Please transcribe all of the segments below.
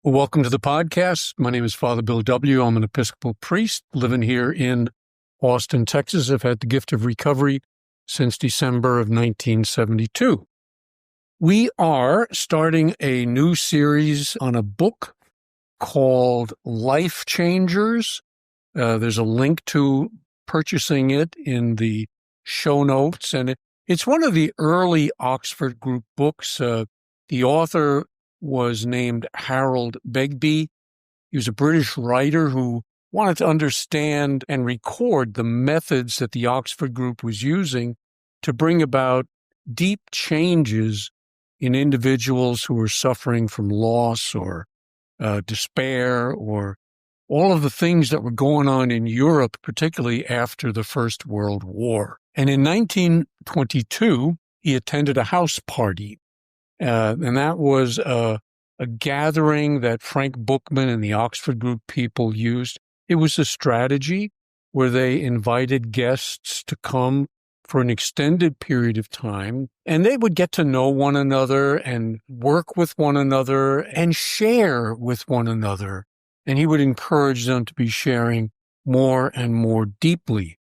Well, welcome to the podcast. My name is Father Bill W. I'm an Episcopal priest living here in Austin, Texas. I've had the gift of recovery since December of 1972. We are starting a new series on a book called Life Changers. There's a link to purchasing it in the show notes, and it's one of the early Oxford Group books. The author was named Harold Begbie. He was a British writer who wanted to understand and record the methods that the Oxford Group was using to bring about deep changes in individuals who were suffering from loss or despair, or all of the things that were going on in Europe, particularly after the First World War. And in 1922, he attended a house party. And that was a gathering that Frank Buchman and the Oxford Group people used. It was a strategy where they invited guests to come for an extended period of time, and they would get to know one another and work with one another and share with one another. And he would encourage them to be sharing more and more deeply.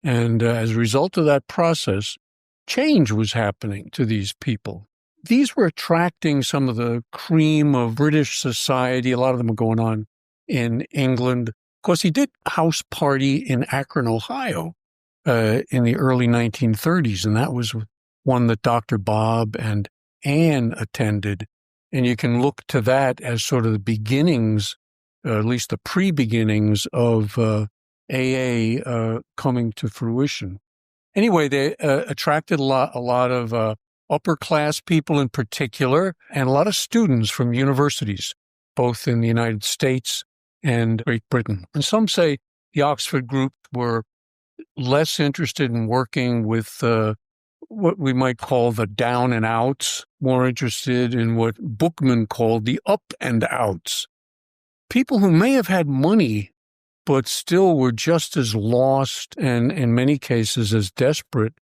And as a result of that process, change was happening to these people. These were attracting some of the cream of British society. A lot of them were going on in England. Of course, he did a house party in Akron, Ohio, in the early 1930s, and that was one that Dr. Bob and Ann attended. And you can look to that as sort of the beginnings, at least the pre-beginnings of AA coming to fruition. Anyway, they attracted a lot of upper-class people in particular, and a lot of students from universities, both in the United States and Great Britain. And some say the Oxford Group were less interested in working with what we might call the down and outs, more interested in what Buchman called the up and outs. People who may have had money, but still were just as lost and in many cases as desperate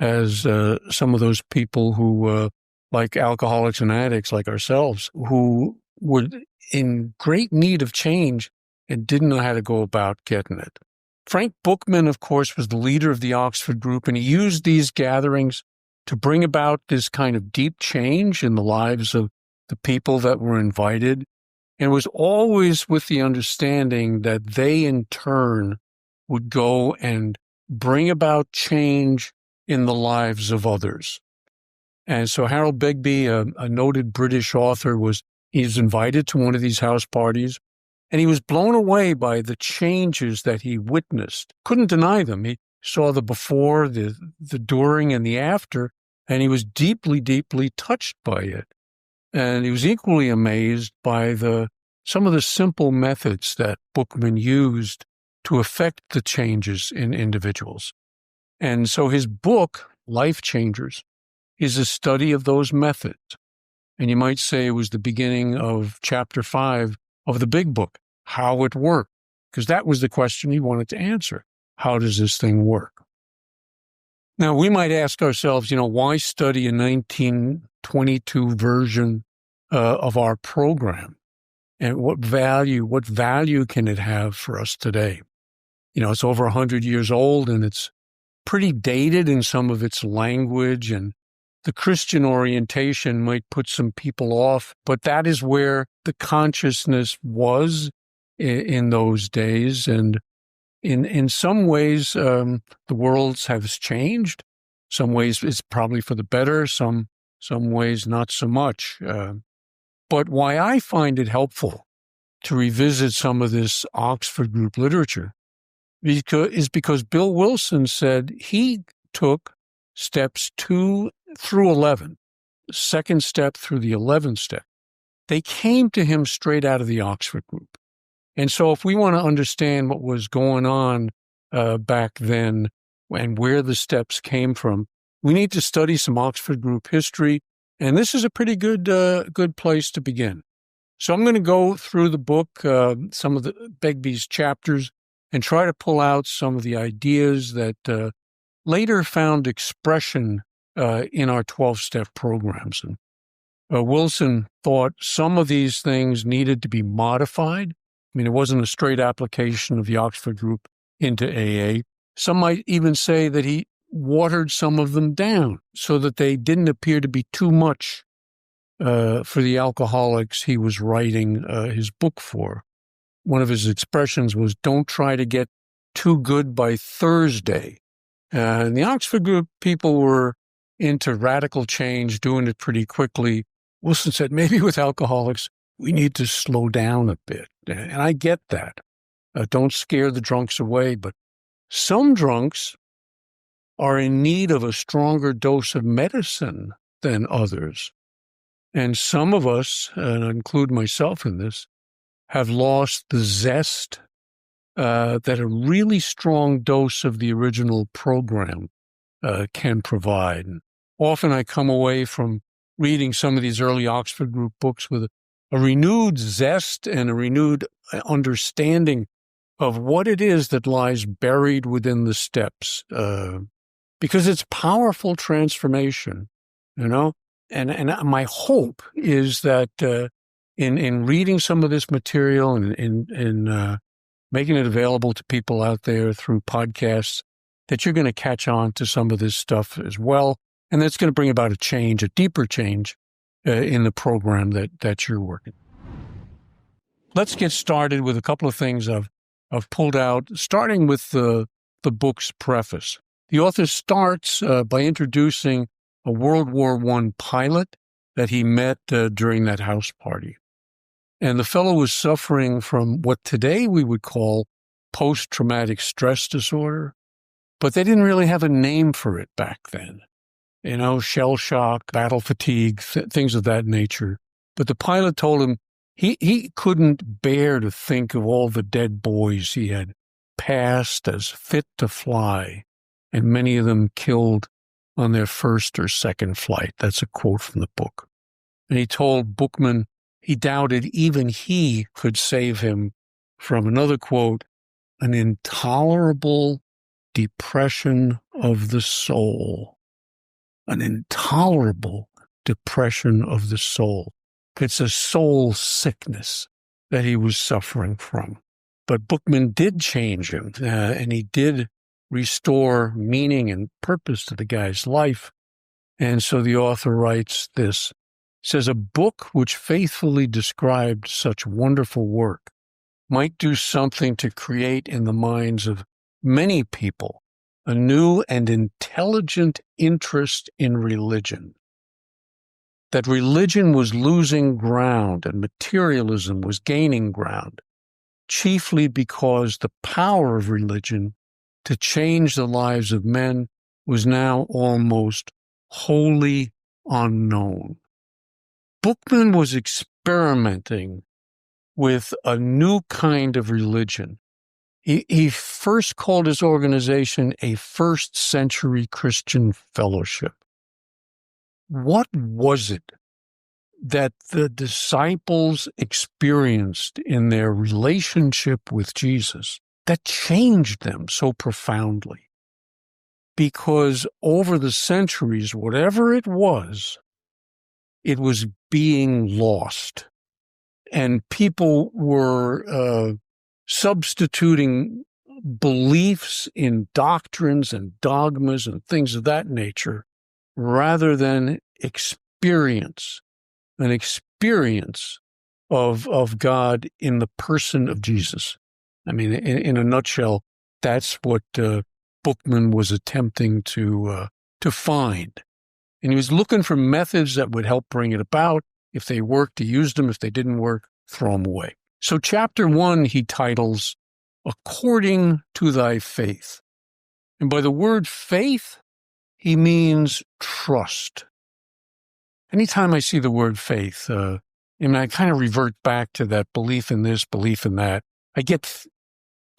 as some of those people who, like alcoholics and addicts like ourselves, who were in great need of change and didn't know how to go about getting it. Frank Buchman, of course, was the leader of the Oxford Group, and he used these gatherings to bring about this kind of deep change in the lives of the people that were invited, and was always with the understanding that they, in turn, would go and bring about change in the lives of others. And so Harold Begbie, a noted British author, was invited to one of these house parties, and he was blown away by the changes that he witnessed. Couldn't deny them. He saw the before, the during, and the after, and he was deeply, deeply touched by it. And he was equally amazed by some of the simple methods that Buchman used to affect the changes in individuals. And so his book, Life Changers, is a study of those methods. And you might say it was the beginning of chapter 5 of the big book, how it worked, because that was the question he wanted to answer. How does this thing work? Now, we might ask ourselves, why study a 1922 version of our program? And what value can it have for us today? It's over 100 years old, and it's pretty dated in some of its language, and the Christian orientation might put some people off, but that is where the consciousness was in those days. And in some ways, the world has changed. Some ways it's probably for the better, some ways not so much. But why I find it helpful to revisit some of this Oxford Group literature is because Bill Wilson said he took steps 2 through 11, the second step through the 11th step. They came to him straight out of the Oxford Group. And so if we want to understand what was going on back then and where the steps came from, we need to study some Oxford Group history. And this is a pretty good place to begin. So I'm going to go through the book, some of the Begbie's chapters, and try to pull out some of the ideas that later found expression in our 12-step programs. And Wilson thought some of these things needed to be modified. I mean, it wasn't a straight application of the Oxford group into AA. Some might even say that he watered some of them down so that they didn't appear to be too much for the alcoholics he was writing his book for. One of his expressions was, "Don't try to get too good by Thursday." And the Oxford group people were into radical change, doing it pretty quickly. Wilson said, maybe with alcoholics, we need to slow down a bit. And I get that. Don't scare the drunks away. But some drunks are in need of a stronger dose of medicine than others. And some of us, and I include myself in this, have lost the zest that a really strong dose of the original program can provide. And often I come away from reading some of these early Oxford group books with a renewed zest and a renewed understanding of what it is that lies buried within the steps, because it's powerful transformation, And my hope is that in reading some of this material and in making it available to people out there through podcasts, that you're going to catch on to some of this stuff as well. And that's going to bring about a change, a deeper change in the program that you're working. Let's get started with a couple of things I've pulled out, starting with the book's preface. The author starts by introducing a World War I pilot that he met during that house party. And the fellow was suffering from what today we would call post-traumatic stress disorder, but they didn't really have a name for it back then. Shell shock, battle fatigue, things of that nature. But the pilot told him he couldn't bear to think of all the dead boys he had passed as fit to fly, and many of them killed on their first or second flight. That's a quote from the book. And he told Buchman he doubted even he could save him from, another quote, an intolerable depression of the soul. An intolerable depression of the soul. It's a soul sickness that he was suffering from. But Buchman did change him, and he did restore meaning and purpose to the guy's life. And so the author writes this, says, a book which faithfully described such wonderful work might do something to create in the minds of many people a new and intelligent interest in religion. That religion was losing ground and materialism was gaining ground, chiefly because the power of religion to change the lives of men was now almost wholly unknown. Buchman was experimenting with a new kind of religion. He first called his organization a first century Christian fellowship. What was it that the disciples experienced in their relationship with Jesus that changed them so profoundly? Because over the centuries, whatever it was being lost. And people were substituting beliefs in doctrines and dogmas and things of that nature rather than an experience of God in the person of Jesus. I mean, in a nutshell, that's what Buchman was attempting to find. And he was looking for methods that would help bring it about. If they worked, he used them. If they didn't work, throw them away. So chapter 1, he titles, According to Thy Faith. And by the word faith, he means trust. Anytime I see the word faith, I kind of revert back to that belief in this, belief in that. I get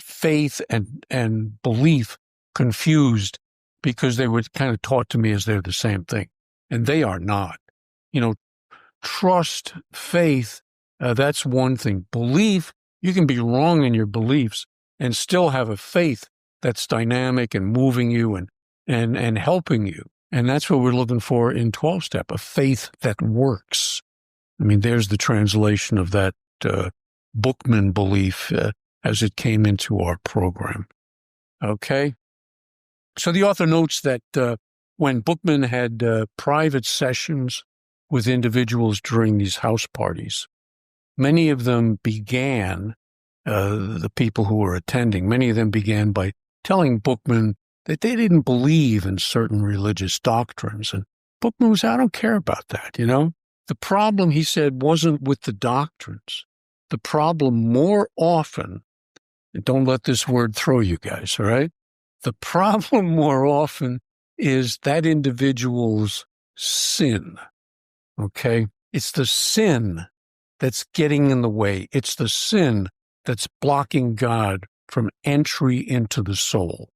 faith and belief confused because they were kind of taught to me as they're the same thing. And they are not. Trust, faith, that's one thing. Belief, you can be wrong in your beliefs and still have a faith that's dynamic and moving you and helping you. And that's what we're looking for in 12-step, a faith that works. I mean, there's the translation of that Buchman belief as it came into our program. Okay? So the author notes that when Buchman had private sessions with individuals during these house parties, many of them began, the people who were attending, many of them began by telling Buchman that they didn't believe in certain religious doctrines. And Buchman was, I don't care about that, you know. The problem, he said, wasn't with the doctrines. The problem more often, and don't let this word throw you guys, all right? The problem more often is that individual's sin, okay? It's the sin that's getting in the way. It's the sin that's blocking God from entry into the soul.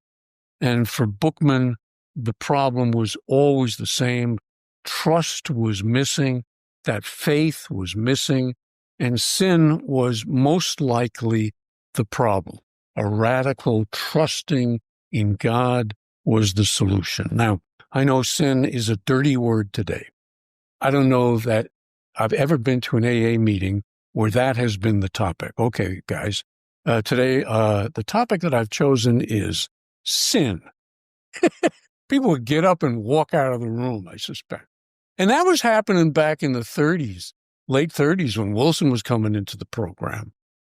And for Buchman, the problem was always the same. Trust was missing. That faith was missing. And sin was most likely the problem. A radical trusting in God was the solution. Now, I know sin is a dirty word today. I don't know that I've ever been to an AA meeting where that has been the topic. Okay, guys, today the topic that I've chosen is sin. People would get up and walk out of the room, I suspect. And that was happening back in the 30s, late 30s, when Wilson was coming into the program.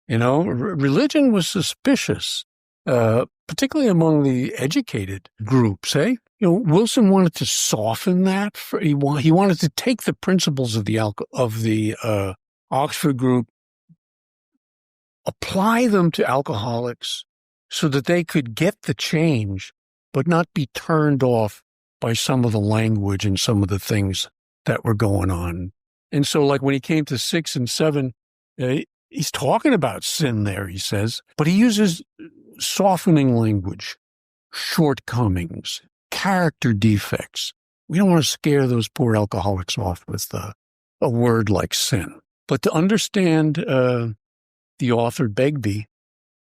You know, religion was suspicious, particularly among the educated groups, eh? You know, Wilson wanted to soften that. He wanted to take the principles of the Oxford group, apply them to alcoholics so that they could get the change, but not be turned off by some of the language and some of the things that were going on. And so, like when he came to 6 and 7, he's talking about sin there, he says, but he uses softening language, shortcomings, character defects. We don't want to scare those poor alcoholics off with a word like sin. But to understand the author Begbie,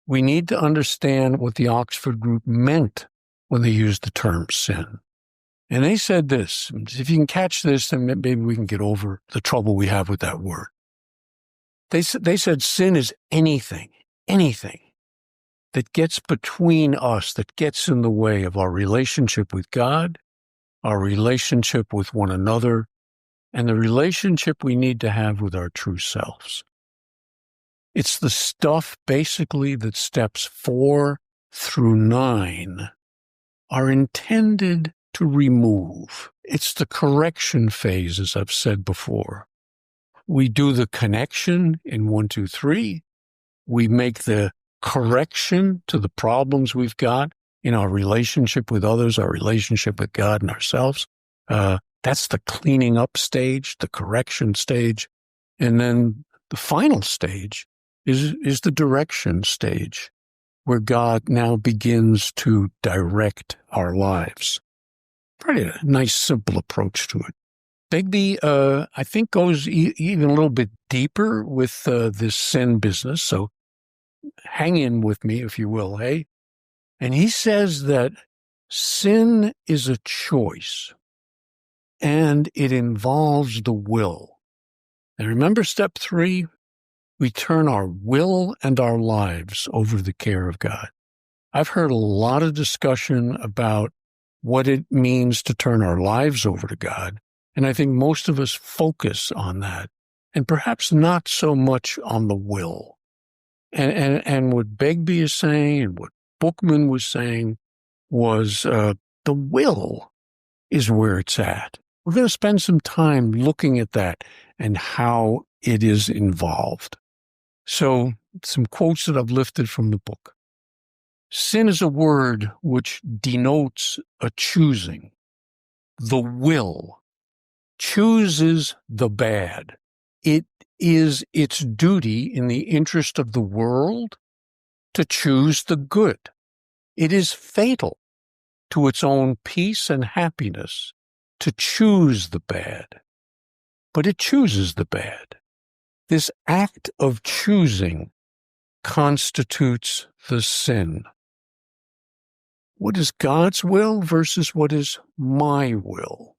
we need to understand what the Oxford group meant when they used the term sin. And they said this, if you can catch this, then maybe we can get over the trouble we have with that word. They said sin is anything that gets between us, that gets in the way of our relationship with God, our relationship with one another, and the relationship we need to have with our true selves. It's the stuff, basically, that steps 4 through 9 are intended to remove. It's the correction phase, as I've said before. We do the connection in 1, 2, 3. We make the correction to the problems we've got in our relationship with others, our relationship with God and ourselves. That's the cleaning up stage, the correction stage. And then the final stage is the direction stage, where God now begins to direct our lives. Pretty a nice, simple approach to it. Begbie, I think, goes even a little bit deeper with this sin business, so hang in with me, if you will, hey? And he says that sin is a choice, and it involves the will. And remember step 3? We turn our will and our lives over to the care of God. I've heard a lot of discussion about what it means to turn our lives over to God, and I think most of us focus on that, and perhaps not so much on the will. And what Begbie is saying and what Buchman was saying was the will is where it's at. We're going to spend some time looking at that and how it is involved. So, some quotes that I've lifted from the book. Sin is a word which denotes a choosing. The will chooses the bad. It is its duty in the interest of the world to choose the good. It is fatal to its own peace and happiness to choose the bad. But it chooses the bad. This act of choosing constitutes the sin. What is God's will versus what is my will?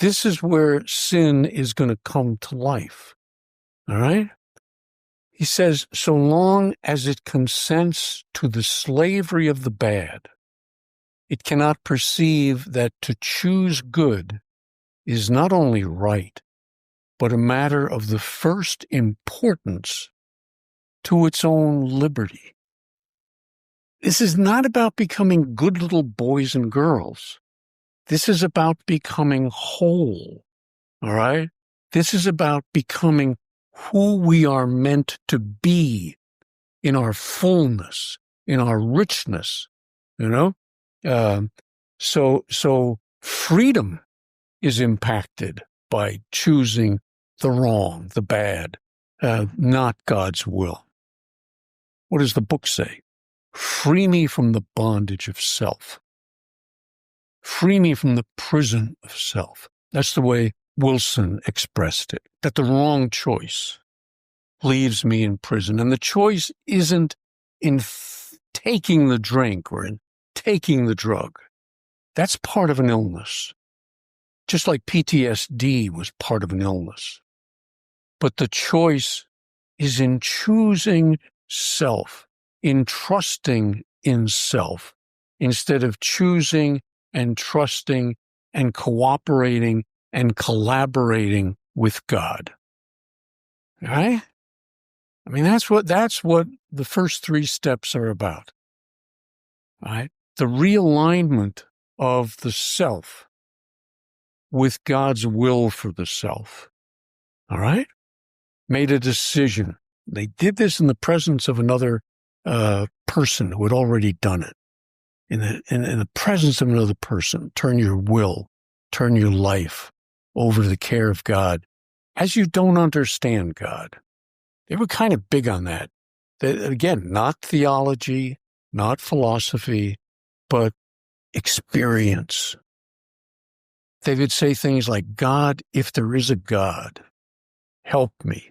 This is where sin is going to come to life. All right? He says, so long as it consents to the slavery of the bad, it cannot perceive that to choose good is not only right, but a matter of the first importance to its own liberty. This is not about becoming good little boys and girls. This is about becoming whole, all right? This is about becoming who we are meant to be in our fullness, in our richness, you know? So freedom is impacted by choosing the wrong, the bad, not God's will. What does the book say? Free me from the bondage of self. Free me from the prison of self. That's the way Wilson expressed it, that the wrong choice leaves me in prison. And the choice isn't in taking the drink or in taking the drug. That's part of an illness, just like PTSD was part of an illness. But the choice is in choosing self, in trusting in self, instead of choosing and trusting and cooperating and collaborating with God. Right? I mean, that's what the first three steps are about. Right? The realignment of the self with God's will for the self. All right? Made a decision. They did this in the presence of another person who had already done it. In the presence of another person, turn your will, turn your life over to the care of God as you don't understand God. They were kind of big on that. Again, not theology, not philosophy, but experience. They would say things like, God, if there is a God, help me.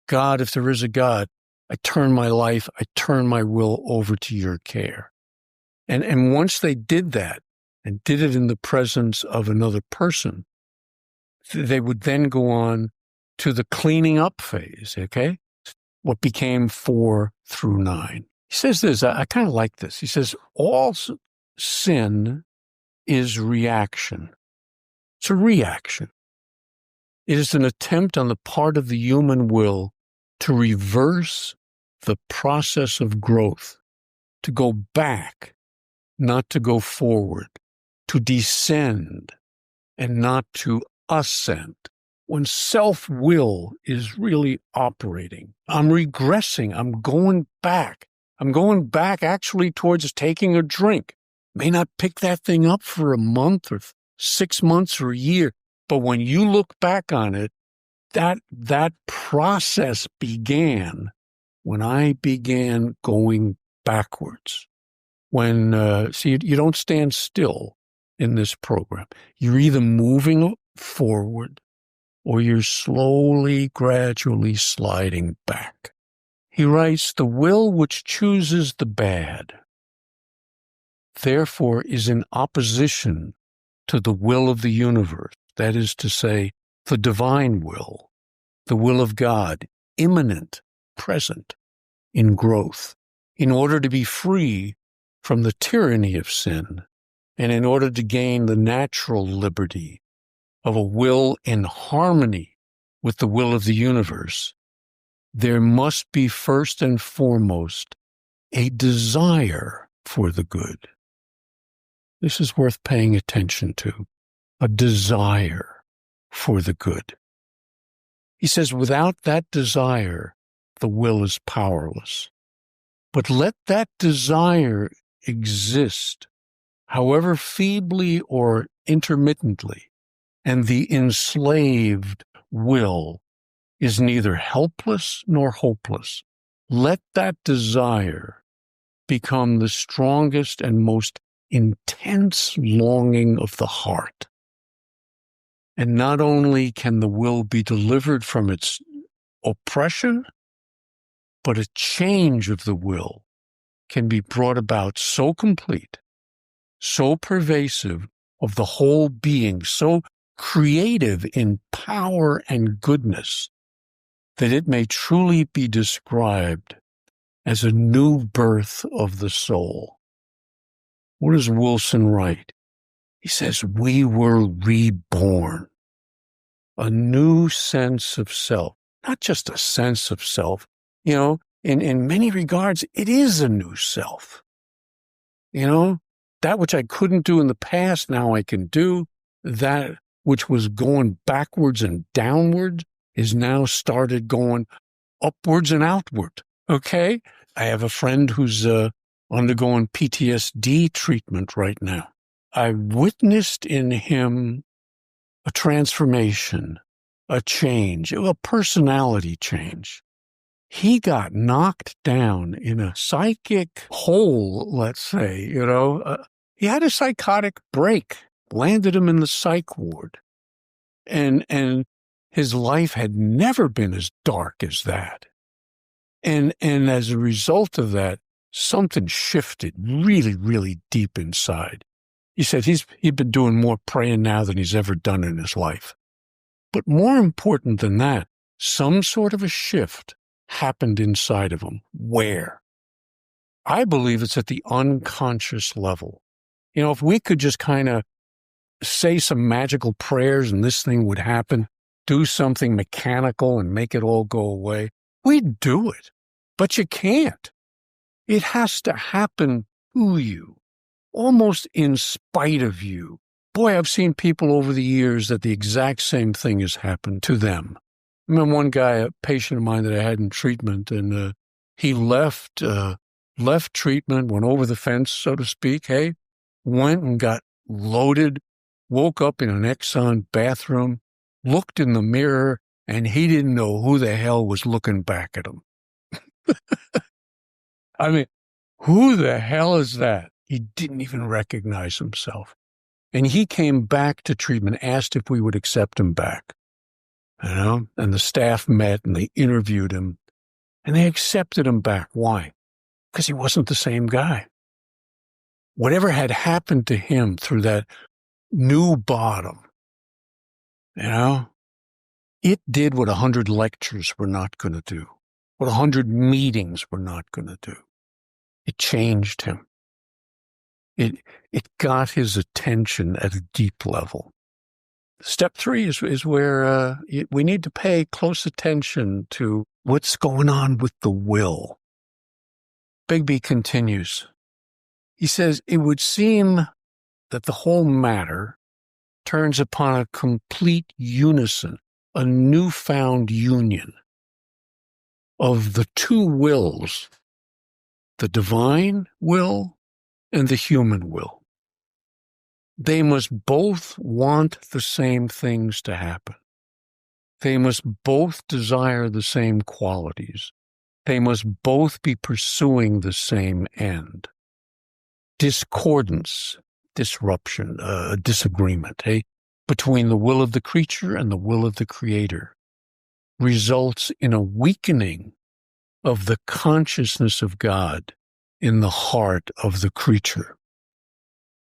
God, if there is a God, I turn my life, I turn my will over to your care. And once they did that and did it in the presence of another person, they would then go on to the cleaning up phase, okay? What became 4 through 9. He says this, I kind of like this. He says, all sin is reaction. It's a reaction. It is an attempt on the part of the human will to reverse the process of growth, to go back, not to go forward, to descend and not to ascend. When self-will is really operating, I'm regressing, I'm going back. I'm going back actually towards taking a drink. May not pick that thing up for a month or 6 months or a year, but when you look back on it, that process began when I began going backwards. When, you don't stand still in this program. You're either moving forward or you're slowly, gradually sliding back. He writes, the will which chooses the bad, therefore, is in opposition to the will of the universe. That is to say, the divine will, the will of God, immanent, present, in growth. In order to be free from the tyranny of sin, and in order to gain the natural liberty of a will in harmony with the will of the universe, there must be first and foremost a desire for the good. This is worth paying attention to, a desire for the good. He says, without that desire, the will is powerless. But let that desire exist, however feebly or intermittently, and the enslaved will is neither helpless nor hopeless. Let that desire become the strongest and most intense longing of the heart. And not only can the will be delivered from its oppression, but a change of the will can be brought about so complete so pervasive of the whole being, so creative in power and goodness, that it may truly be described as a new birth of the soul. What does Wilson write? He says, we were reborn. A new sense of self, not just a sense of self. You know, in many regards, it is a new self. You know, that which I couldn't do in the past, now I can do. That which was going backwards and downwards is now started going upwards and outward. Okay? I have a friend who's undergoing PTSD treatment right now. I witnessed in him a transformation, a change, a personality change. He got knocked down in a psychic hole, let's say, you know. He had a psychotic break, landed him in the psych ward. And his life had never been as dark as that. And as a result of that, something shifted really, really deep inside. He said he'd been doing more praying now than he's ever done in his life. But more important than that, some sort of a shift happened inside of him. Where? I believe it's at the unconscious level. You know, if we could just kind of say some magical prayers and this thing would happen, do something mechanical and make it all go away, we'd do it. But you can't. It has to happen to you, almost in spite of you. Boy, I've seen people over the years that the exact same thing has happened to them. I remember one guy, a patient of mine that I had in treatment, and he left treatment, went over the fence, so to speak, went and got loaded, woke up in an Exxon bathroom, looked in the mirror, and he didn't know who the hell was looking back at him. I mean, who the hell is that? He didn't even recognize himself. And he came back to treatment, asked if we would accept him back. You know, and the staff met and they interviewed him and they accepted him back. Why? Because he wasn't the same guy. Whatever had happened to him through that new bottom, you know, it did what 100 lectures were not going to do, what 100 meetings were not going to do. It changed him. It got his attention at a deep level. Step 3 is where we need to pay close attention to what's going on with the will. Begbie continues. He says, it would seem that the whole matter turns upon a complete unison, a newfound union of the two wills, the divine will and the human will. They must both want the same things to happen. They must both desire the same qualities. They must both be pursuing the same end. Discordance, disruption, disagreement, between the will of the creature and the will of the Creator results in a weakening of the consciousness of God in the heart of the creature.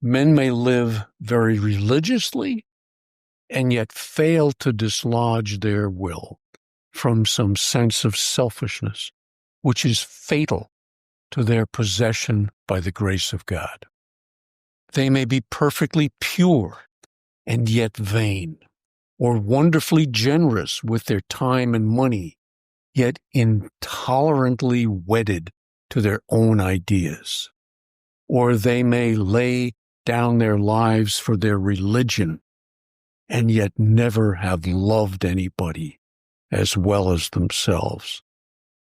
Men may live very religiously and yet fail to dislodge their will from some sense of selfishness, which is fatal to their possession by the grace of God. They may be perfectly pure and yet vain, or wonderfully generous with their time and money, yet intolerantly wedded to their own ideas. Or they may lay down their lives for their religion and yet never have loved anybody as well as themselves.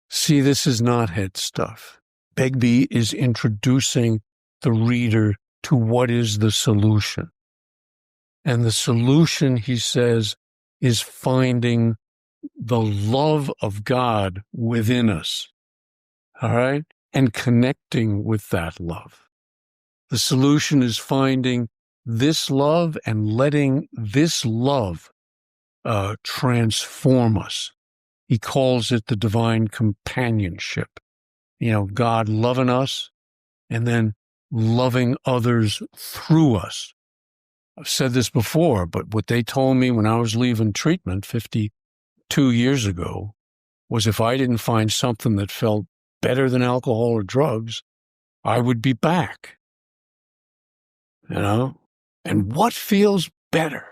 See, this is not head stuff. Begbie is introducing the reader to what is the solution. And the solution, he says, is finding the love of God within us, all right, and connecting with that love. The solution is finding this love and letting this love transform us. He calls it the divine companionship. You know, God loving us and then loving others through us. I've said this before, but what they told me when I was leaving treatment 52 years ago was if I didn't find something that felt better than alcohol or drugs, I would be back. And what feels better?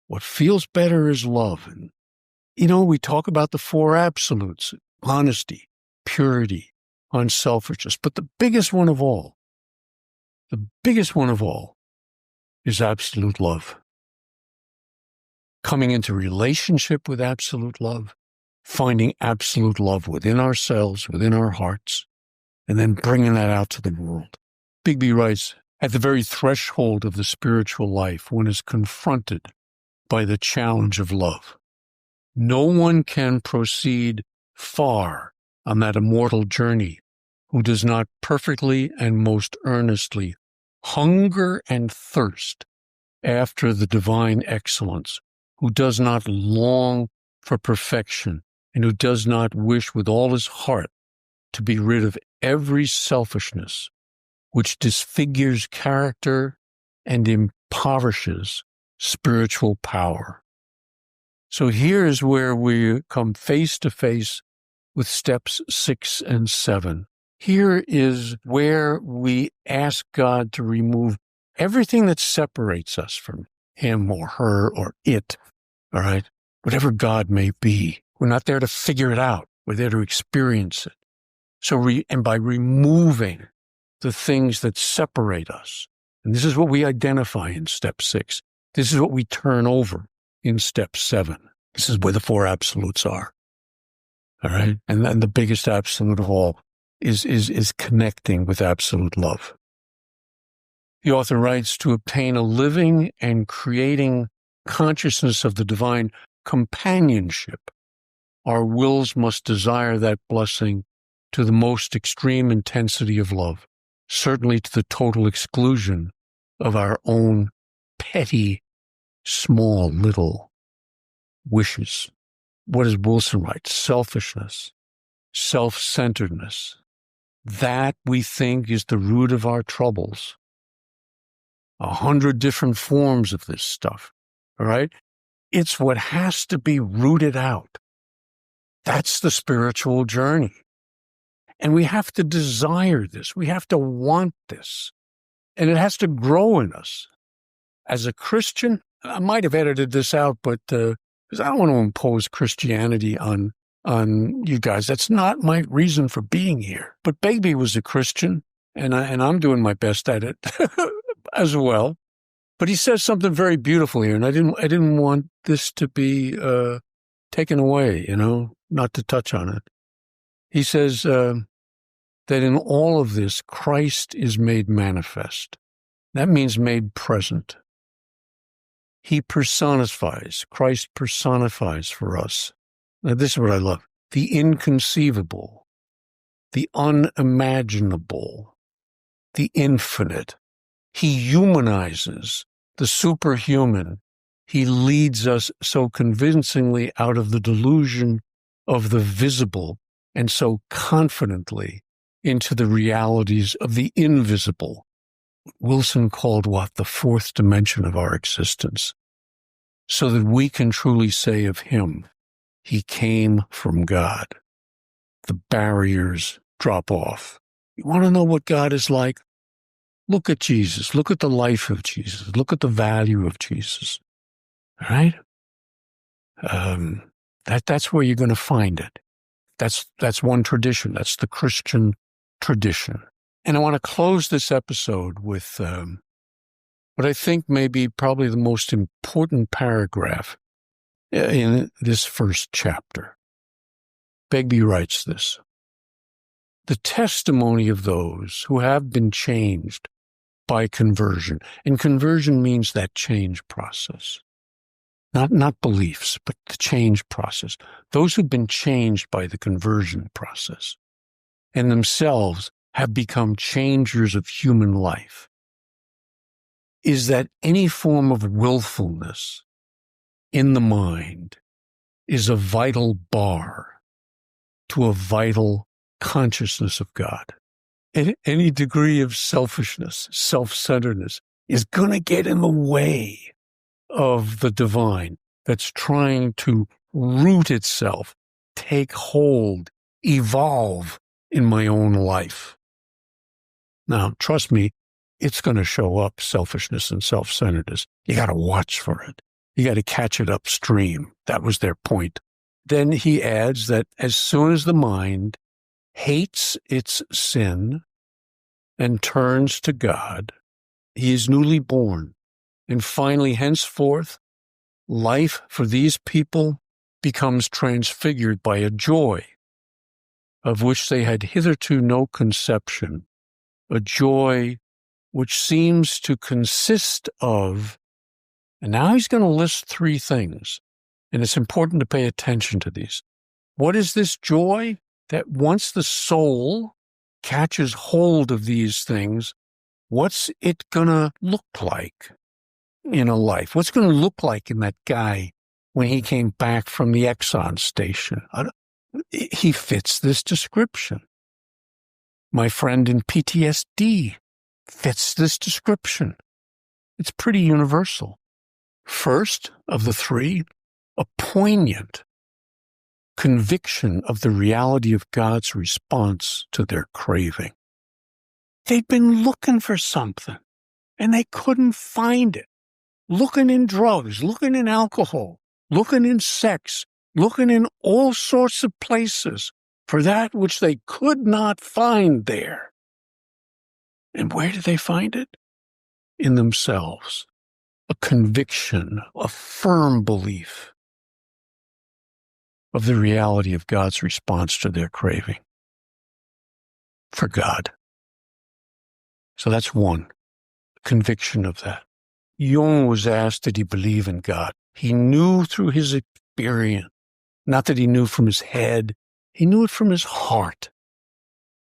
What feels better is love. And, we talk about the four absolutes: honesty, purity, unselfishness. But the biggest one of all is absolute love. Coming into relationship with absolute love, finding absolute love within ourselves, within our hearts, and then bringing that out to the world. Begbie writes, at the very threshold of the spiritual life, one is confronted by the challenge of love. No one can proceed far on that immortal journey who does not perfectly and most earnestly hunger and thirst after the divine excellence, who does not long for perfection, and who does not wish with all his heart to be rid of every selfishness which disfigures character and impoverishes spiritual power. So here is where we come face to face with steps 6 and 7. Here is where we ask God to remove everything that separates us from him or her or it, all right? Whatever God may be. We're not there to figure it out. We're there to experience it. And by removing the things that separate us, and this is what we identify in step 6. This is what we turn over in step 7. This is where the four absolutes are. All right? And then the biggest absolute of all is connecting with absolute love. The author writes, to obtain a living and creating consciousness of the divine companionship, our wills must desire that blessing to the most extreme intensity of love, certainly to the total exclusion of our own petty, small, little wishes. What does Wilson write? Selfishness, self-centeredness. That, we think, is the root of our troubles. 100 different forms of this stuff, all right? It's what has to be rooted out. That's the spiritual journey. And we have to desire this. We have to want this. And it has to grow in us. As a Christian, I might have edited this out, but because I don't want to impose Christianity on you guys. That's not my reason for being here. But Begbie was a Christian, and I'm doing my best at it as well. But he says something very beautiful here, and I didn't want this to be taken away, not to touch on it. He says that in all of this, Christ is made manifest. That means made present. He personifies, Christ personifies for us. Now, this is what I love. The inconceivable, the unimaginable, the infinite. He humanizes the superhuman. He leads us so convincingly out of the delusion of the visible and so confidently into the realities of the invisible. Wilson called what? The fourth dimension of our existence. So that we can truly say of him, he came from God. The barriers drop off. You want to know what God is like? Look at Jesus. Look at the life of Jesus. Look at the value of Jesus. All right? That's where you're going to find it. That's one tradition. That's the Christian tradition. And I want to close this episode with what I think may be probably the most important paragraph in this first chapter. Begbie writes this: the testimony of those who have been changed by conversion, and conversion means that change process, not beliefs, but the change process. Those who've been changed by the conversion process and themselves have become changers of human life, is that any form of willfulness in the mind is a vital bar to a vital consciousness of God. any degree of selfishness, self-centeredness is going to get in the way of the divine that's trying to root itself, take hold, evolve in my own life. Now, trust me, it's going to show up, selfishness and self-centeredness. You got to watch for it. You got to catch it upstream. That was their point. Then he adds that as soon as the mind hates its sin and turns to God, he is newly born. And finally, henceforth, life for these people becomes transfigured by a joy of which they had hitherto no conception, a joy which seems to consist of, and now he's going to list three things, and it's important to pay attention to these. What is this joy? That once the soul catches hold of these things, what's it going to look like in a life? What's going to look like in that guy when he came back from the Exxon station? He fits this description. My friend in PTSD fits this description. It's pretty universal. First of the three, a poignant conviction of the reality of God's response to their craving. They'd been looking for something, and they couldn't find it. Looking in drugs, looking in alcohol, looking in sex, looking in all sorts of places for that which they could not find there. And where did they find it? In themselves. A conviction, a firm belief of the reality of God's response to their craving for God. So that's one, conviction of that. Jung was asked, did he believe in God? He knew through his experience, not that he knew from his head, he knew it from his heart,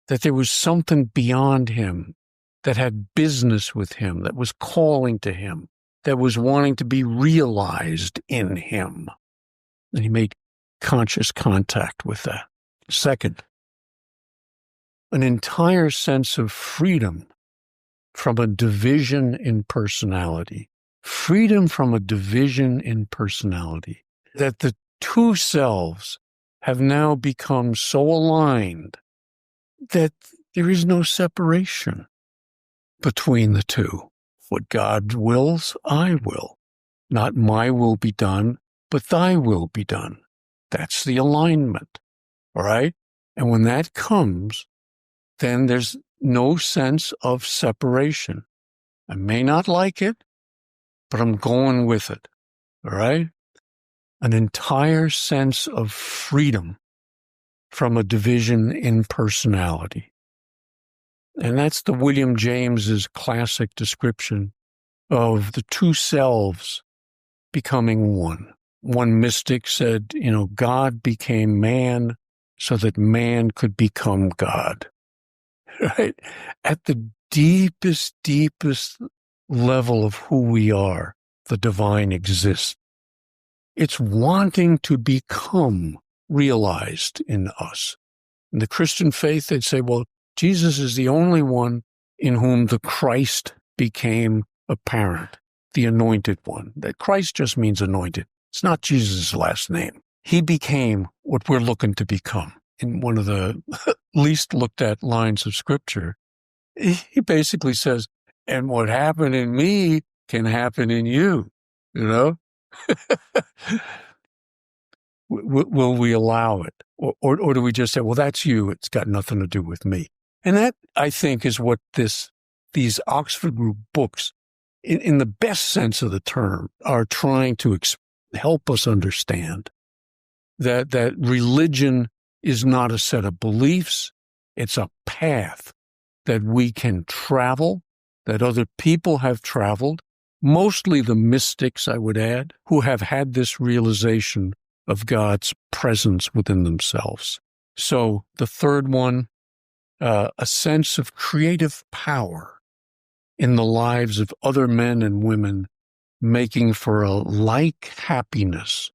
that there was something beyond him that had business with him, that was calling to him, that was wanting to be realized in him. And he made conscious contact with that. Second, an entire sense of freedom from a division in personality. Freedom from a division in personality. That the two selves have now become so aligned that there is no separation between the two. What God wills, I will. Not my will be done, but thy will be done. That's the alignment, all right? And when that comes, then there's no sense of separation. I may not like it, but I'm going with it, all right? An entire sense of freedom from a division in personality. And that's the William James's classic description of the two selves becoming one. One mystic said, God became man so that man could become God. Right? At the deepest level of who we are, the divine exists. It's wanting to become realized in us. In the Christian faith, they'd say, well, Jesus is the only one in whom the Christ became apparent, the anointed one. That Christ just means anointed. It's not Jesus' last name. He became what we're looking to become. In one of the least looked at lines of Scripture, he basically says, and what happened in me can happen in you, Will we allow it? Or do we just say, well, that's you. It's got nothing to do with me. And that, I think, is what these Oxford Group books, in the best sense of the term, are trying to help us understand that religion is not a set of beliefs. It's a path that we can travel, that other people have traveled, mostly the mystics, I would add, who have had this realization of God's presence within themselves. So the third one, a sense of creative power in the lives of other men and women, making for a like happiness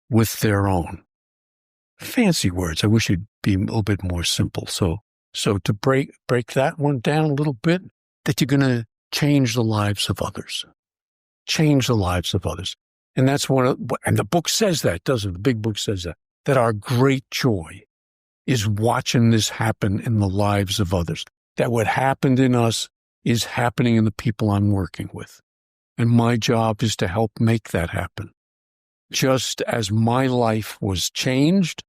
with their own. Fancy words. I wish it'd be a little bit more simple. So So to break that one down a little bit, that you're going to change the lives of others. Change the lives of others. And that's and the book says that, doesn't it? The big book says that our great joy is watching this happen in the lives of others. That what happened in us is happening in the people I'm working with. And my job is to help make that happen. Just as my life was changed,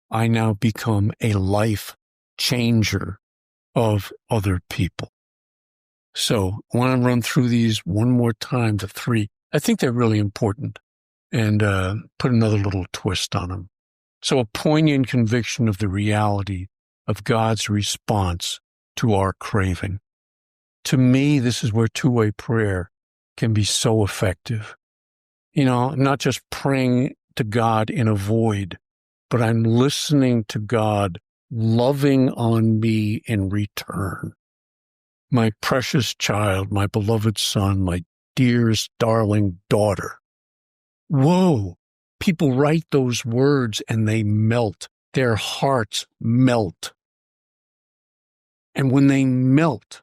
I now become a life changer of other people. So I want to run through these one more time, the three. I think they're really important, and put another little twist on them. So a poignant conviction of the reality of God's response to our craving. To me, this is where two-way prayer can be so effective. You know, I'm not just praying to God in a void, but I'm listening to God loving on me in return. My precious child, my beloved son, my dearest, darling daughter. Whoa, people write those words and they melt. Their hearts melt. And when they melt,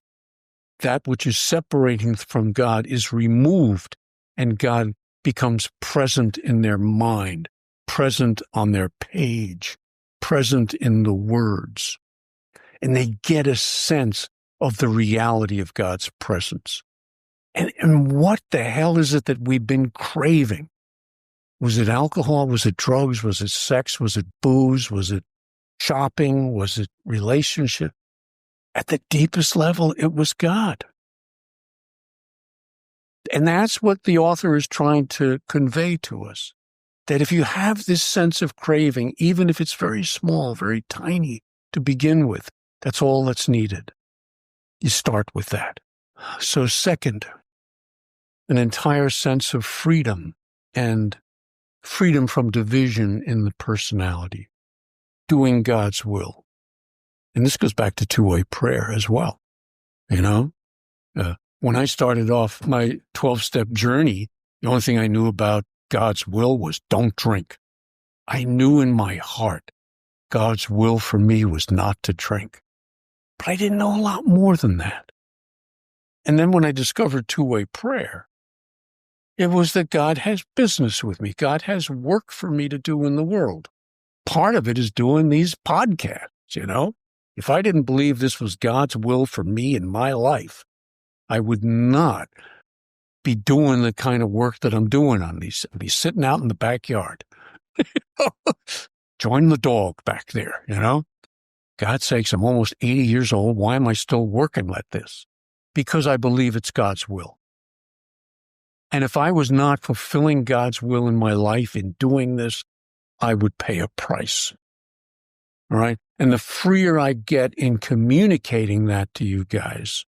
that which is separating from God is removed, and God becomes present in their mind, present on their page, present in the words. And they get a sense of the reality of God's presence. And what the hell is it that we've been craving? Was it alcohol? Was it drugs? Was it sex? Was it booze? Was it shopping? Was it relationship? At the deepest level, it was God. And that's what the author is trying to convey to us. That if you have this sense of craving, even if it's very small, very tiny to begin with, that's all that's needed. You start with that. So second, an entire sense of freedom and freedom from division in the personality, doing God's will. And this goes back to two-way prayer as well. You know, when I started off my 12-step journey, the only thing I knew about God's will was don't drink. I knew in my heart God's will for me was not to drink. But I didn't know a lot more than that. And then when I discovered two-way prayer, it was that God has business with me. God has work for me to do in the world. Part of it is doing these podcasts, you know. If I didn't believe this was God's will for me in my life, I would not be doing the kind of work that I'm doing on these. I'd be sitting out in the backyard. Join the dog back there, you know. God's sakes, I'm almost 80 years old. Why am I still working like this? Because I believe it's God's will. And if I was not fulfilling God's will in my life in doing this, I would pay a price. All right? And the freer I get in communicating that to you guys,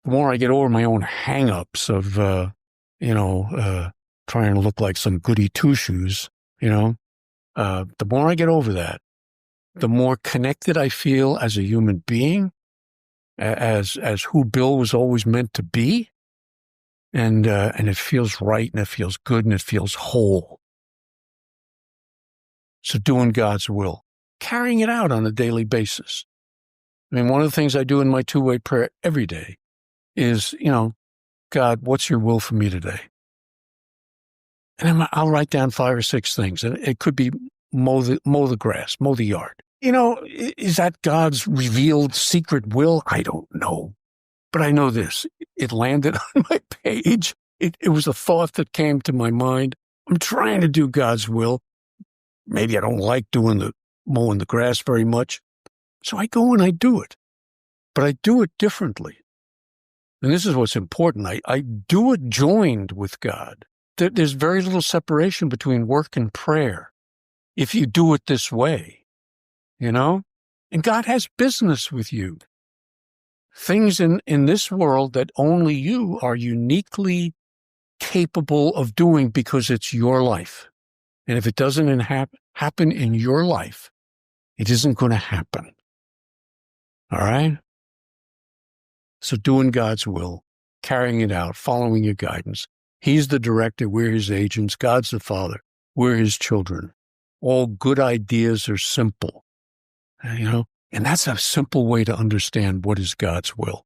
the more I get over my own hang-ups of, trying to look like some goody two-shoes, the more I get over that, the more connected I feel as a human being, as who Bill was always meant to be, and it feels right, and it feels good, and it feels whole. So doing God's will, carrying it out on a daily basis. I mean, one of the things I do in my two-way prayer every day is, God, what's your will for me today? And I'll write down 5 or 6 things, and it could be mow the grass, mow the yard. Is that God's revealed secret will? I don't know. But I know this. It landed on my page. It was a thought that came to my mind. I'm trying to do God's will. Maybe I don't like mowing the grass very much. So I go and I do it. But I do it differently. And this is what's important. I do it joined with God. There's very little separation between work and prayer if you do it this way, And God has business with you. Things in this world that only you are uniquely capable of doing because it's your life. And if it doesn't happen in your life, it isn't going to happen. All right? So doing God's will, carrying it out, following your guidance. He's the director. We're his agents. God's the Father. We're his children. All good ideas are simple. And And that's a simple way to understand what is God's will.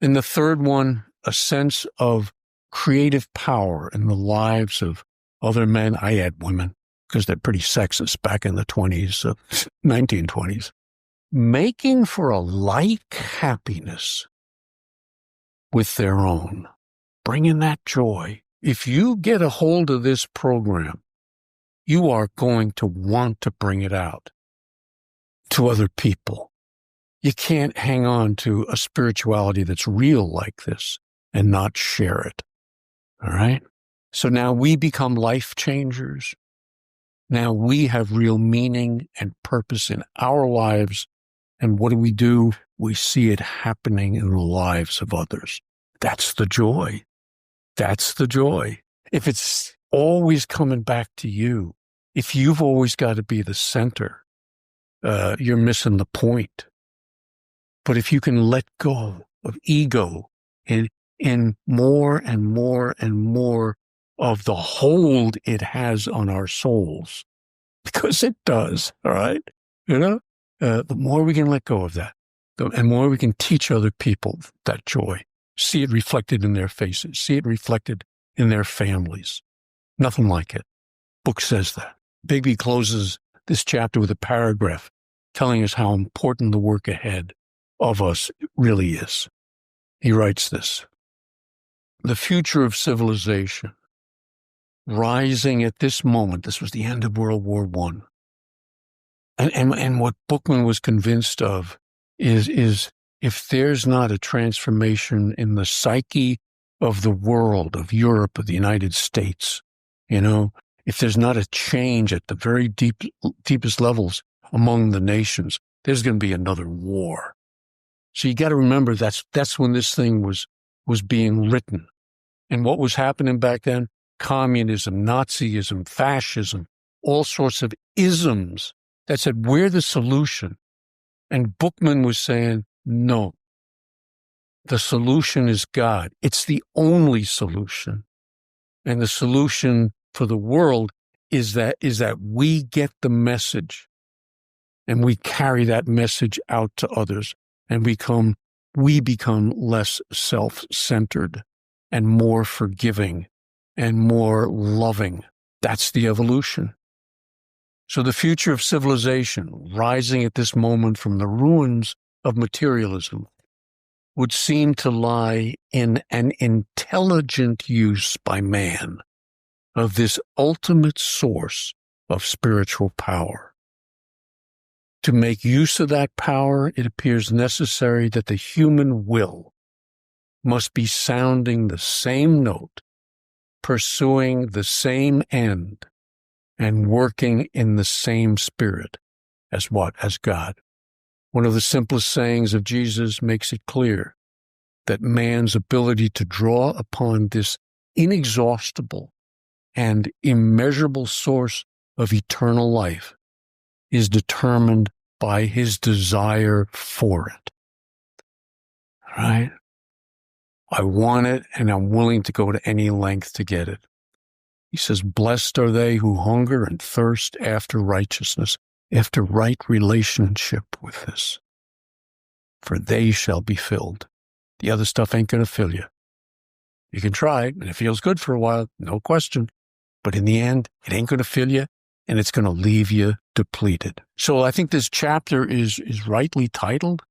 And the third one, a sense of creative power in the lives of other men. I add women because they're pretty sexist back in the 1920s. Making for a like happiness with their own. Bringing that joy. If you get a hold of this program, you are going to want to bring it out to other people. You can't hang on to a spirituality that's real like this and not share it. All right? So now we become life changers. Now we have real meaning and purpose in our lives. And what do? We see it happening in the lives of others. That's the joy. That's the joy. If it's always coming back to you, if you've always got to be the center, you're missing the point. But if you can let go of ego in more and more and more of the hold it has on our souls, because it does, all right? The more we can let go of that, the more we can teach other people that joy, see it reflected in their faces, see it reflected in their families. Nothing like it. Book says that. Begbie closes this chapter with a paragraph telling us how important the work ahead of us really is. He writes this: the future of civilization, rising at this moment, this was the end of World War I. And what Buchman was convinced of is if there's not a transformation in the psyche of the world, of Europe, of the United States, if there's not a change at the very deepest levels among the nations, there's going to be another war. So you got to remember that's when this thing was being written. And what was happening back then? Communism, Nazism, fascism, all sorts of isms that said, we're the solution. And Buchman was saying, no, the solution is God. It's the only solution. And the solution for the world is that we get the message and we carry that message out to others and we become less self-centered and more forgiving and more loving. That's the evolution. So the future of civilization, rising at this moment from the ruins of materialism, would seem to lie in an intelligent use by man of this ultimate source of spiritual power. To make use of that power, it appears necessary that the human will must be sounding the same note, pursuing the same end, and working in the same spirit as God. One of the simplest sayings of Jesus makes it clear that man's ability to draw upon this inexhaustible and immeasurable source of eternal life is determined by his desire for it. All right? I want it, and I'm willing to go to any length to get it. He says, blessed are they who hunger and thirst after righteousness, after right relationship with this, for they shall be filled. The other stuff ain't going to fill you. You can try it, and it feels good for a while, no question. But in the end, it ain't going to fill you, and it's going to leave you depleted. So I think this chapter is rightly titled,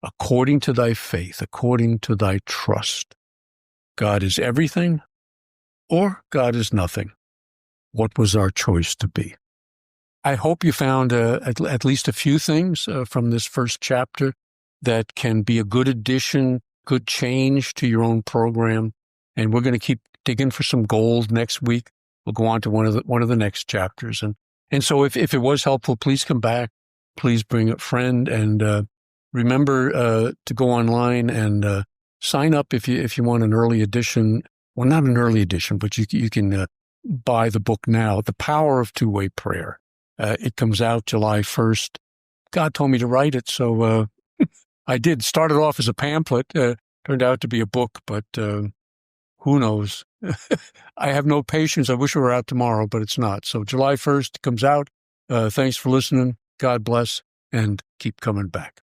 According to Thy Faith, According to Thy Trust. God is everything, or God is nothing. What was our choice to be? I hope you found at least a few things from this first chapter that can be a good addition, good change to your own program. And we're going to keep digging for some gold next week. We'll go on to one of the next chapters. And so if it was helpful, please come back. Please bring a friend, and remember to go online and sign up if you want an early edition. Well, not an early edition, but you can buy the book now, The Power of Two-Way Prayer. It comes out July 1st. God told me to write it, so I did. Started off as a pamphlet, turned out to be a book, but who knows? I have no patience. I wish it were out tomorrow, but it's not. So July 1st comes out. Thanks for listening. God bless. and keep coming back.